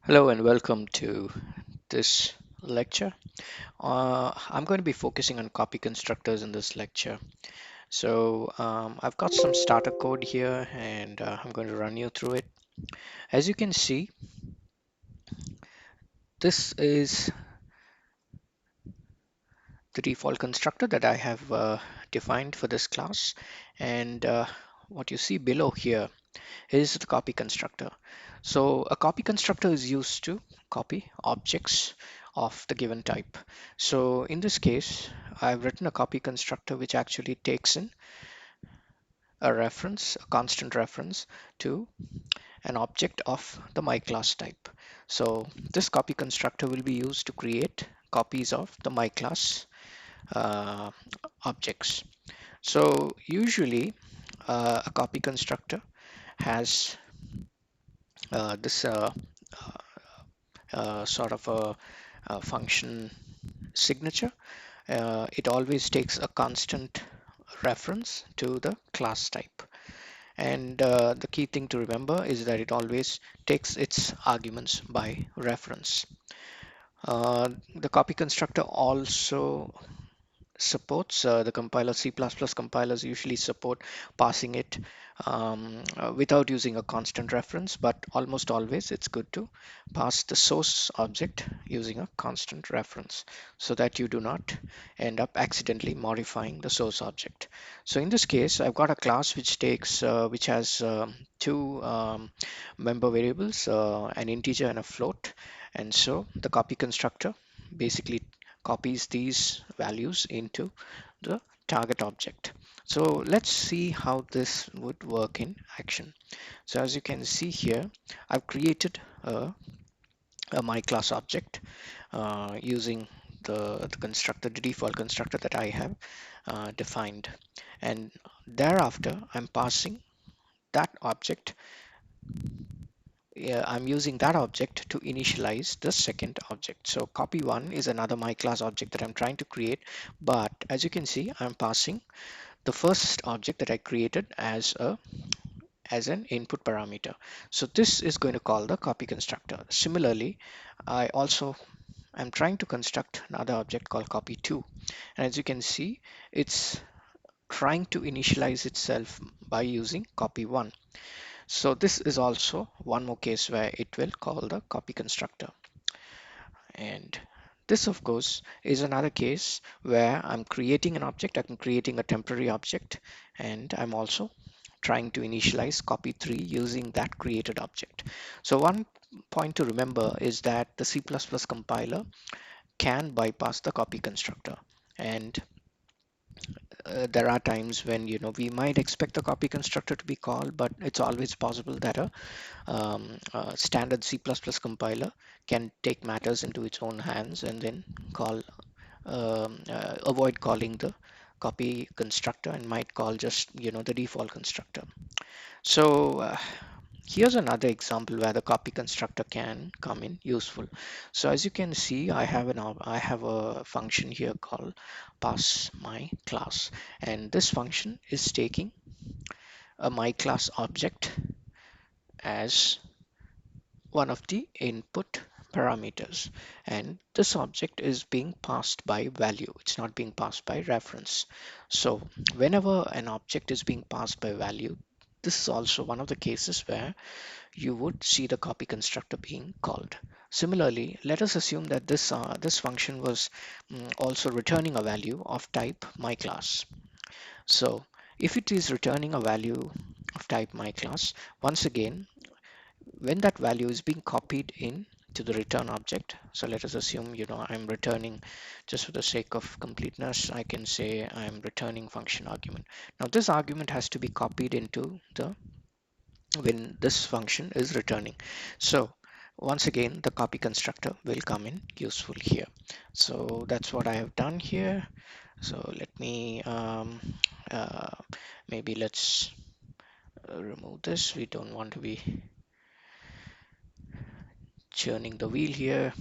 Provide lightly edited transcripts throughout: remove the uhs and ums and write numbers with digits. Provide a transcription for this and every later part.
Hello and welcome to this lecture. I'm going to be focusing on copy constructors in this lecture. I've got some starter code here and I'm going to run you through it. As you can see, this is the default constructor that I have defined for this class. And what you see below here is the copy constructor. So a copy constructor is used to copy objects of the given type. So in this case, I've written a copy constructor which actually takes in a reference, a constant reference to an object of the my class type. So this copy constructor will be used to create copies of the my class uh, objects. So usually a copy constructor has this sort of a function signature. It always takes a constant reference to the class type. And the key thing to remember is that it always takes its arguments by reference. The copy constructor also supports the compiler. C++ compilers usually support passing it without using a constant reference, but almost always it's good to pass the source object using a constant reference so that you do not end up accidentally modifying the source object. So in this case, I've got a class which has two member variables, an integer and a float. And so the copy constructor basically copies these values into the target object. So let's see how this would work in action. So as you can see here, I've created a my class object using the constructor, the default constructor that I have defined. And thereafter, I'm passing that object. Yeah, I'm using that object to initialize the second object. So copy one is another my class object that I'm trying to create. But as you can see, I'm passing the first object that I created as an input parameter. So this is going to call the copy constructor. Similarly, I also am trying to construct another object called copy2. And as you can see, it's trying to initialize itself by using copy1. So this is also one more case where it will call the copy constructor. And this, of course, is another case where I'm creating an object, I'm creating a temporary object, and I'm also trying to initialize copy3 using that created object. So one point to remember is that the C++ compiler can bypass the copy constructor. And there are times when we might expect the copy constructor to be called, but it's always possible that a standard C++ compiler can take matters into its own hands and then avoid calling the copy constructor and might call just the default constructor. So here's another example where the copy constructor can come in useful. So as you can see, I have a function here called pass my class, and this function is taking a my class object as one of the input parameters, and this object is being passed by value. It's not being passed by reference. So whenever an object is being passed by value, this is also one of the cases where you would see the copy constructor being called. Similarly, let us assume that this function was also returning a value of type my class. So if it is returning a value of type my class, once again, when that value is being copied in to the return object, so let us assume I'm returning, just for the sake of completeness, I can say I'm returning function argument. Now this argument has to be copied into the when this function is returning. So once again, the copy constructor will come in useful here. So that's what I have done here. So let me uh, maybe let's remove this. We don't want to be churning the wheel here.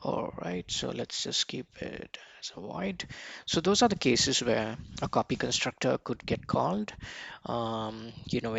All right, so let's just keep it as a void. So those are the cases where a copy constructor could get called. When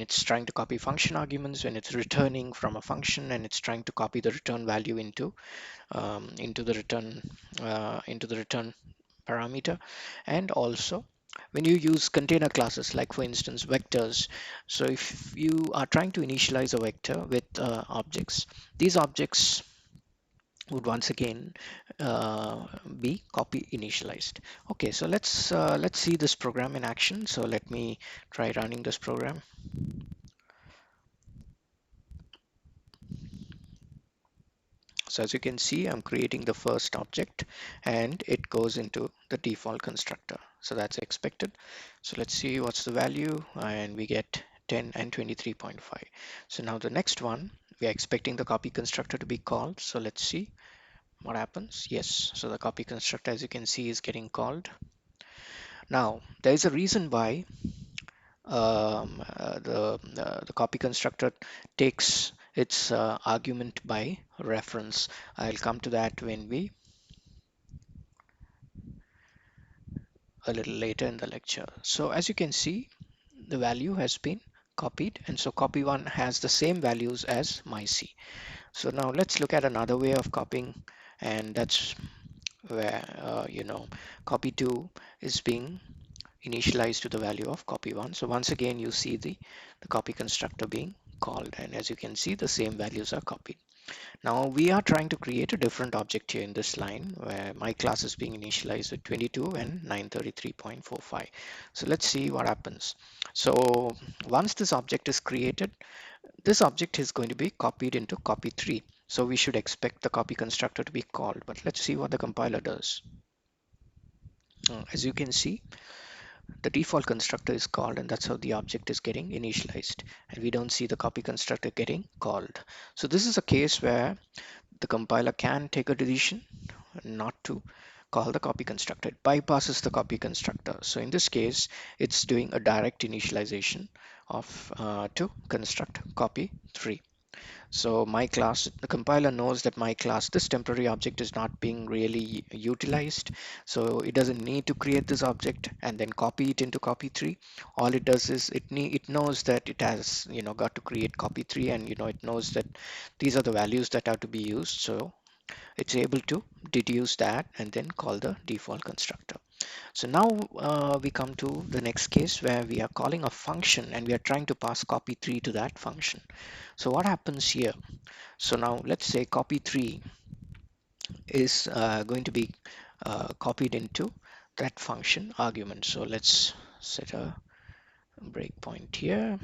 it's trying to copy function arguments, when it's returning from a function and it's trying to copy the return value into the return parameter, and also when you use container classes, like for instance vectors. So if you are trying to initialize a vector with objects, these objects would once again be copy initialized. Okay, so let's see this program in action. So let me try running this program. So as you can see, I'm creating the first object and it goes into the default constructor. So that's expected. So let's see what's the value, and we get 10 and 23.5. So now the next one, we are expecting the copy constructor to be called. So let's see what happens. Yes, so the copy constructor, as you can see, is getting called. Now there is a reason why the copy constructor takes its argument by reference. I'll come to that when we a little later in the lecture. So as you can see, the value has been copied, and so copy 1 has the same values as my C. So now let's look at another way of copying, and that's where copy 2 is being initialized to the value of copy 1. So once again you see the copy constructor being called, and as you can see, the same values are copied. Now we are trying to create a different object here in this line where my class is being initialized with 22 and 933.45. So let's see what happens. So once this object is created, this object is going to be copied into copy 3. So we should expect the copy constructor to be called, but let's see what the compiler does. As you can see, the default constructor is called, and that's how the object is getting initialized, and we don't see the copy constructor getting called. So this is a case where the compiler can take a decision not to call the copy constructor. It bypasses the copy constructor. So in this case, it's doing a direct initialization of to construct copy 3. So my class, the compiler knows that my class, this temporary object, is not being really utilized. So it doesn't need to create this object and then copy it into copy 3. All it does is it knows that it has got to create copy 3, and it knows that these are the values that are to be used. So it's able to deduce that and then call the default constructor. So now we come to the next case where we are calling a function and we are trying to pass copy 3 to that function. So what happens here? So now let's say copy 3 is going to be copied into that function argument. So let's set a breakpoint here,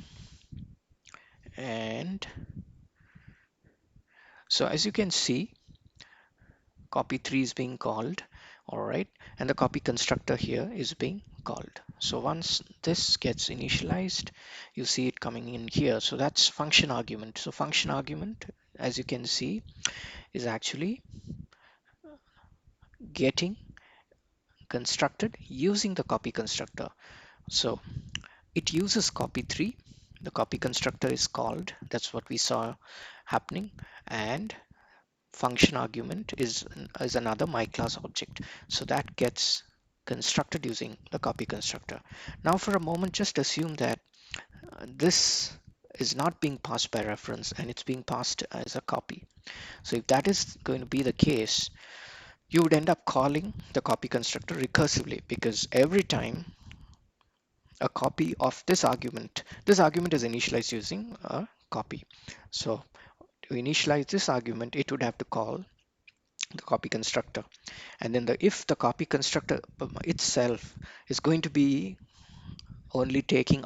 and so as you can see, copy 3 is being called, all right, and the copy constructor here is being called. So once this gets initialized, you see it coming in here. So that's function argument. So function argument, as you can see, is actually getting constructed using the copy constructor. So it uses copy 3, the copy constructor is called, that's what we saw happening, and function argument is another my class object, so that gets constructed using the copy constructor. Now for a moment, just assume that this is not being passed by reference and it's being passed as a copy. So if that is going to be the case, you would end up calling the copy constructor recursively, because every time a copy of this argument is initialized using a copy. So to initialize this argument, it would have to call the copy constructor, and then if the copy constructor itself is going to be only taking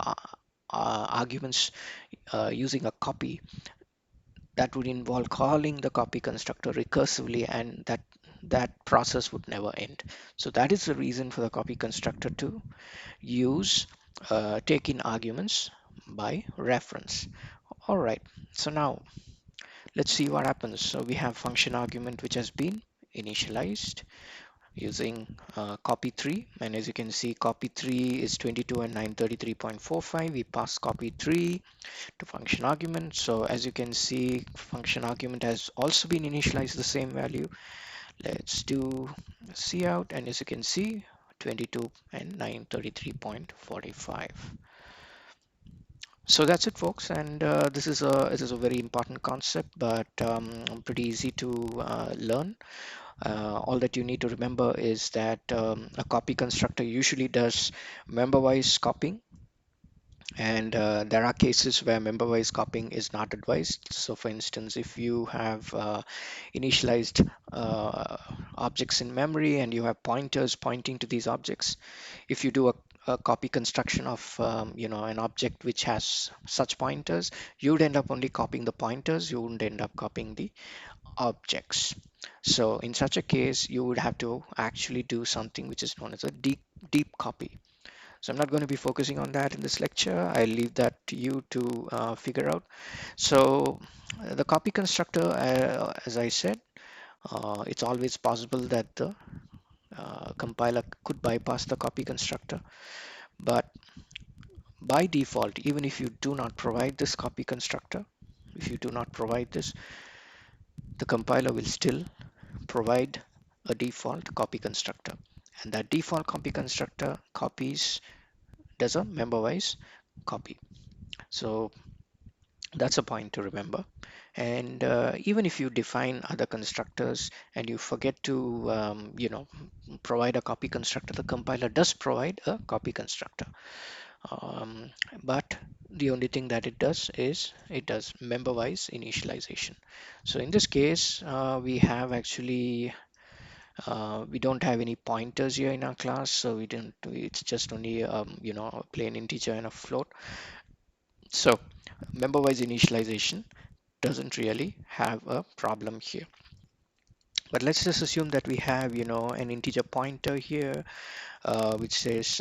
arguments using a copy, that would involve calling the copy constructor recursively, and that process would never end. So that is the reason for the copy constructor to use take in arguments by reference. All right, so now let's see what happens. So we have function argument which has been initialized using copy 3, and as you can see, copy 3 is 22 and 933.45. We pass copy 3 to function argument. So as you can see, function argument has also been initialized the same value. Let's do cout, and as you can see, 22 and 933.45. So that's it, folks, and this is a very important concept, but pretty easy to learn. All that you need to remember is that a copy constructor usually does member-wise copying, and there are cases where member-wise copying is not advised. So for instance, if you have initialized objects in memory and you have pointers pointing to these objects, if you do a copy construction of an object which has such pointers, you would end up only copying the pointers, you wouldn't end up copying the objects. So in such a case, you would have to actually do something which is known as a deep copy. So I'm not going to be focusing on that in this lecture. I'll leave that to you to figure out. So the copy constructor, as I said, it's always possible that the compiler could bypass the copy constructor. But by default, even if you do not provide this copy constructor, if you do not provide this, the compiler will still provide a default copy constructor. And that default copy constructor does a member-wise copy. So that's a point to remember. And even if you define other constructors and you forget to, provide a copy constructor, the compiler does provide a copy constructor. Um, but the only thing that it does is it does member-wise initialization. So in this case, we don't have any pointers here in our class, so it's just only a plain integer and a float. So member-wise initialization doesn't really have a problem here. But let's just assume that we have, an integer pointer here, which says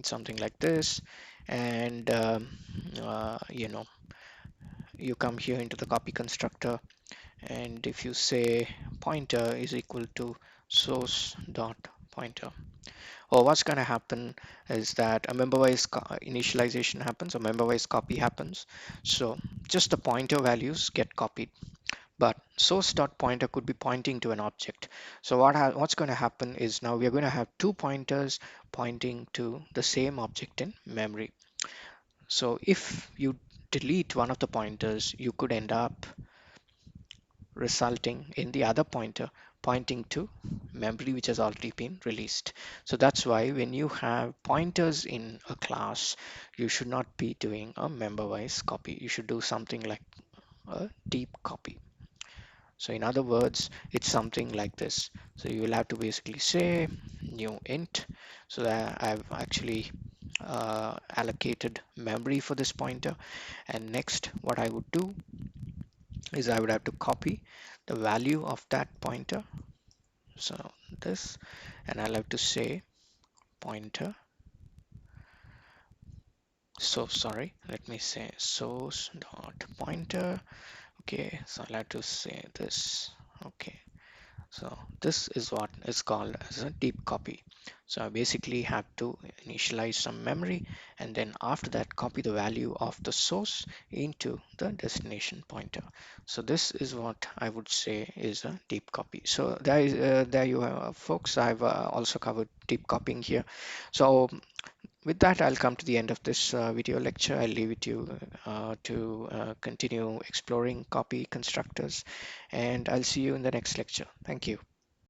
something like this, and you come here into the copy constructor, and if you say pointer is equal to source dot pointer, or what's going to happen is that a member-wise initialization happens, a member-wise copy happens. So just the pointer values get copied, but source dot pointer could be pointing to an object. So what's going to happen is now we're going to have two pointers pointing to the same object in memory. So if you delete one of the pointers, you could end up resulting in the other pointer pointing to memory which has already been released. So that's why when you have pointers in a class, you should not be doing a member-wise copy. You should do something like a deep copy. So in other words, it's something like this. So you will have to basically say new int. So that I've actually allocated memory for this pointer. And next, what I would do is I would have to copy the value of that pointer. So this, and I'll have to say pointer. So sorry, let me say source dot pointer. Okay, so I'll have to say this. Okay. So this is what is called as a deep copy. So I basically have to initialize some memory and then after that copy the value of the source into the destination pointer. So this is what I would say is a deep copy. So there you have, folks. I've also covered deep copying here. So with that, I'll come to the end of this video lecture. I'll leave it to you to continue exploring copy constructors, and I'll see you in the next lecture. Thank you.